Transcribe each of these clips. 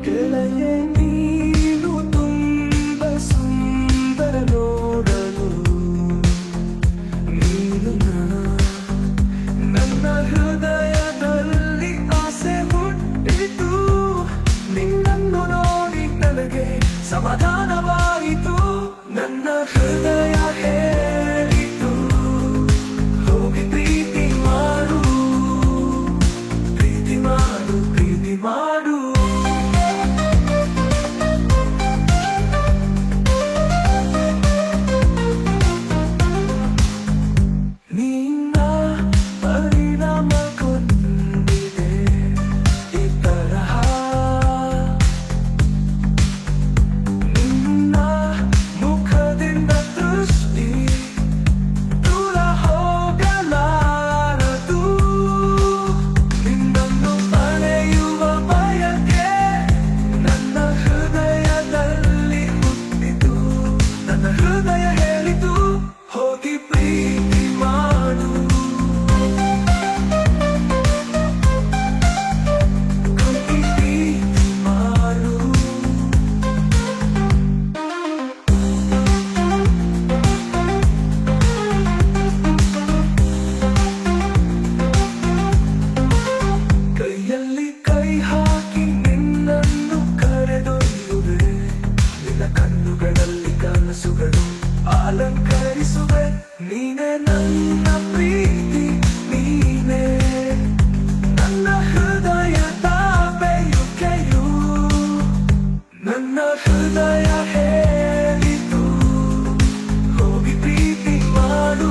ಗೆಳೆಯೇ ನೀನು ತುಂಬ ಸುಂದರ ನೋಡಲು, ನೀನು ನನ್ನ ಹೃದಯದಲ್ಲಿ ಆಸೆ ಹುಟ್ಟಿತು. ನಿನ್ನನ್ನು ನೋಡಿ ನನಗೆ ಸಮಾಧಾನವಾಯಿತು. ನನ್ನ ಹೃದಯ ಹೇಳಿತು, ಹೋಗಿ ಪ್ರೀತಿ ಮಾಡು, ಪ್ರೀತಿ ಮಾಡು, ಪ್ರೀತಿ ಮಾಡು. ನಿನ್ನ ಪರಿಣಾಮ ಗೊಂಡಿದೆ ಈ ತರಹ, ನಿನ್ನ ಮುಖದಿಂದ ದೃಷ್ಟಿ ದೂರ ಹೋಗಲಾರದು. ನಿನ್ನನ್ನು ಪಡೆಯುವ ಬಯಕೆ ನನ್ನ ಹೃದಯದಲ್ಲಿ ಹುಟ್ಟಿತು. ನನ್ನ ಹೃದಯ ಹೇಳಿತು, ಹೋಗಿ ಪ್ರೀತಿ ಮಾಡು, ಹೋಗಿ ಪ್ರೀತಿ ಮಾಡು. ಕೈಯಲ್ಲಿ ಕೈ ಹಾಕಿ ನಿನ್ನನ್ನು ಕರೆದೊಯ್ಯುವೆ. ನಿನ್ನ ಕಣ್ಣುಗಳಲ್ಲಿ ಕನಸುಗಳು ಅಲಂಕರಿಸುವೆ. ನೀನೇ ನನ್ನ ಪ್ರೀತಿ, ನೀನೇ ನನ್ನ ಹೃದಯದ ಬಯಕೆಯು. ನನ್ನ ಹೃದಯ ಹೇಳಿತು, ಹೋಗಿ ಪ್ರೀತಿ ಮಾಡು,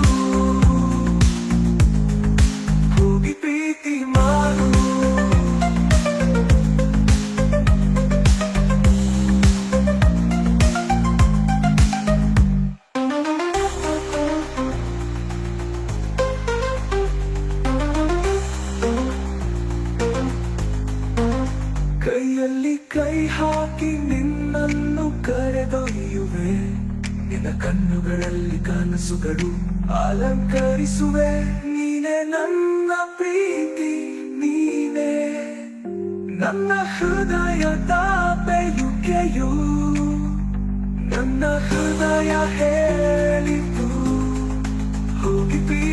ಹೋಗಿ ಪ್ರೀತಿ ಮಾಡು. ಕೈಯಲ್ಲಿ ಕೈ ಹಾಕಿ ನಿನ್ನನ್ನು ಕರೆದೊಯ್ಯುವೆ. ನಿನ್ನ ಕಣ್ಣುಗಳಲ್ಲಿ ಕನಸುಗಳು ಅಲಂಕರಿಸುವೆ. ನೀನೇ ನನ್ನ ಪ್ರೀತಿ, ನೀನೇ ನನ್ನ ಹೃದಯದ ಬಯಕೆಯು. ನನ್ನ ಹೃದಯ ಹೇಳಿತು, ಹೋಗಿ ಪ್ರೀತಿ